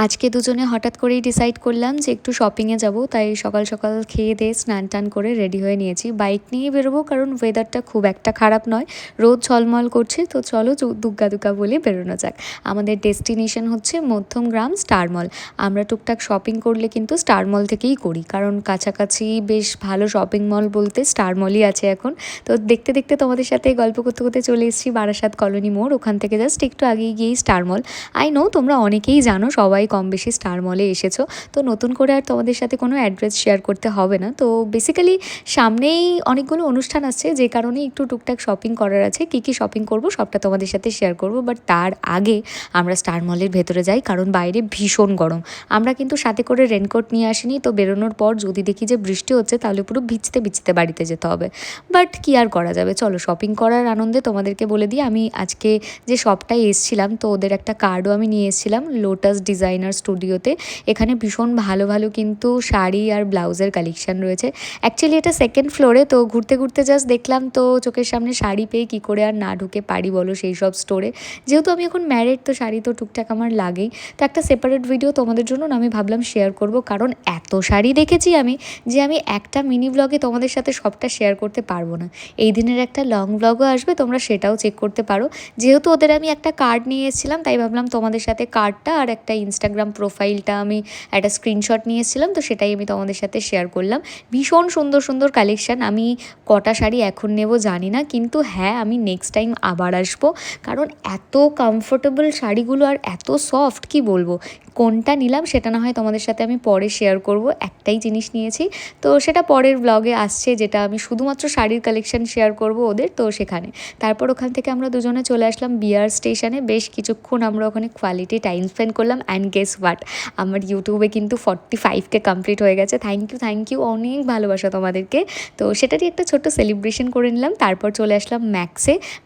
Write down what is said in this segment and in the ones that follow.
আজকে দুজনে হঠাৎ করেই ডিসাইড করলাম যে একটু শপিংয়ে যাব, তাই সকাল সকাল খেয়ে দিয়ে স্নান টান করে রেডি হয়ে নিয়েছি। বাইক নিয়েই বেরোবো কারণ ওয়েদারটা খুব একটা খারাপ নয়, রোদ ঝলমল করছে। তো চলো দুগ্গা দুগ্গা বলে বেরোনো যাক। আমাদের ডেস্টিনেশন হচ্ছে মধ্যমগ্রাম স্টার মল। আমরা টুকটাক শপিং করলে কিন্তু স্টার মল থেকেই করি, কারণ কাছাকাছি বেশ ভালো শপিং মল বলতে স্টার মলই আছে এখন। তো দেখতে দেখতে তোমাদের সাথে গল্প করতে করতে চলে এসেছি বারাসাত কলোনি মোড়। ওখান থেকে জাস্ট একটু আগেই গিয়েই স্টার মল। আই নো তোমরা অনেকেই জানো, সবাই কম বেশি স্টার মলে এসেছো, তো নতুন করে আর তোমাদের সাথে কোনো অ্যাড্রেস শেয়ার করতে হবে না। তো বেসিক্যালি সামনেই অনেকগুলো অনুষ্ঠান আসছে, যে কারণে একটু টুকটাক শপিং করার আছে। কী কী শপিং করব সবটা তোমাদের সাথে শেয়ার করব, বাট তার আগে আমরা স্টার মলের ভেতরে যাই, কারণ বাইরে ভীষণ গরম। আমরা কিন্তু সাথে করে রেনকোট নিয়ে আসিনি, তো বেরোনোর পর যদি দেখি যে বৃষ্টি হচ্ছে তাহলে পুরো ভিজতে ভিজতে বাড়িতে যেতে হবে। বাট কী আর করা যাবে, চলো শপিং করার আনন্দে তোমাদেরকে বলে দিই আমি আজকে যে শপটায় এসেছিলাম, তো ওদের একটা কার্ডও আমি নিয়ে এসেছিলাম লোটাস ডিজাইনার স্টুডিওতে। এখানে ভীষণ ভালো ভালো কিন্তু শাড়ি আর ব্লাউজের কালেকশান রয়েছে। অ্যাকচুয়ালি এটা সেকেন্ড ফ্লোরে, তো ঘুরতে ঘুরতে জাস্ট দেখলাম, তো চোখের সামনে শাড়ি পেয়ে কী করে আর না ঢুকে পারি বলো সেই সব স্টোরে। যেহেতু আমি এখন ম্যারিড, তো শাড়ি তো টুকটাক আমার লাগেই। তো একটা সেপারেট ভিডিও তোমাদের জন্য আমি ভাবলাম শেয়ার করব, কারণ এত শাড়ি দেখেছি আমি যে আমি একটা মিনি ব্লগে তোমাদের সাথে সবটা শেয়ার করতে পারবো না। এই দিনের একটা লং ব্লগও আসবে, তোমরা সেটাও চেক করতে পারো। যেহেতু ওদের আমি একটা কার্ড নিয়ে এসেছিলাম, তাই ভাবলাম তোমাদের সাথে কার্ডটা আর একটা ইনস্টাগ্রাম প্রোফাইলটা আমি একটা স্ক্রিনশট নিয়ে এসেছিলাম, তো সেটাই আমি তোমাদের সাথে শেয়ার করলাম। ভীষণ সুন্দর সুন্দর কালেকশান। আমি কটা শাড়ি এখন নেব জানি না, কিন্তু হ্যাঁ আমি নেক্সট টাইম আবার আসবো, কারণ এত কমফোর্টেবল শাড়িগুলো আর এত সফট, কি বলবো। কোনটা নিলাম সেটা না হয় তোমাদের সাথে আমি পরে শেয়ার করব। একটাই জিনিস নিয়েছি, তো সেটা পরের ব্লগে আসছে, যেটা আমি শুধুমাত্র শাড়ির কালেকশান শেয়ার করব ওদের, তো সেখানে। তারপর ওখান থেকে আমরা দুজনে চলে আসলাম বিআর স্টেশনে। বেশ কিছুক্ষণ আমরা ওখানে কোয়ালিটি টাইম স্পেন্ড করলাম। অ্যান্ড গেস হোয়াট, আমার ইউটিউবে কিন্তু 45K কমপ্লিট হয়ে গেছে। থ্যাংক ইউ, অনেক ভালোবাসা তোমাদেরকে। তো সেটারই একটা ছোট্ট সেলিব্রেশন করে নিলাম। তারপর চলে আসলাম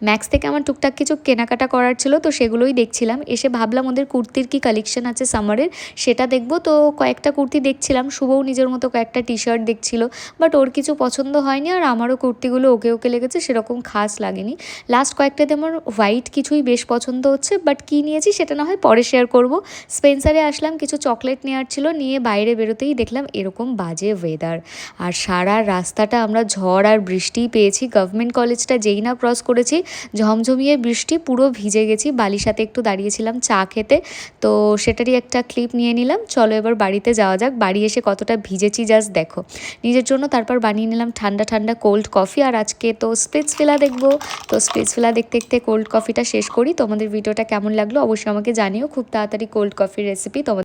ম্যাক্স থেকে আমার টুকটাক কিছু কেনাকাটা করার ছিল, তো সেগুলোই দেখছিলাম। এসে ভাবলাম ওদের কুর্তির কি কালেকশন আছে সামারের, সেটা দেখবো। তো কয়েকটা কুর্তি দেখছিলাম, শুভও নিজের মতো কয়েকটা টি শার্ট দেখছিল, বাট ওর কিছু পছন্দ হয়নি, আর আমারও কুর্তিগুলো ওকে ওকে লেগেছে, সেরকম খাস লাগেনি। লাস্ট কয়েকটাতে আমার হোয়াইট কিছুই বেশ পছন্দ হচ্ছে, বাট কী নিয়েছি সেটা না হয় পরে শেয়ার করব। স্পেন্সারে আসলাম, কিছু চকলেট নেওয়ার ছিল, নিয়ে বাইরে বেরোতেই দেখলাম এরকম বাজে ওয়েদার। আর সারা রাস্তাটা আমরা ঝড় আর বৃষ্টিই পেয়েছি। গভর্নমেন্ট কলেজটা যেই না ক্রস করেছি, ঝমঝমিয়ে বৃষ্টি, পুরো ভিজে গেছি। বালির সাথে একটু দাঁড়িয়েছিলাম চা খেতে, তো সেটারই একটা ক্লিপ নিয়ে নিলাম। চলো এবার বাড়িতে যাওয়া যাক। বাড়ি এসে কতটা ভিজেছি জাস্ট দেখো নিজের জন্য। তারপর বানিয়ে নিলাম ঠান্ডা ঠান্ডা কোল্ড কফি, আর আজকে তো স্প্লিটসভিলা দেখবো। তো স্প্লিটসভিলা দেখতে দেখতে কোল্ড কফিটা শেষ করি। তোমাদের ভিডিওটা কেমন লাগলো অবশ্যই আমাকে জানিও। খুব তাড়াতাড়ি কোল্ড কফির রেসিপি তোমাদের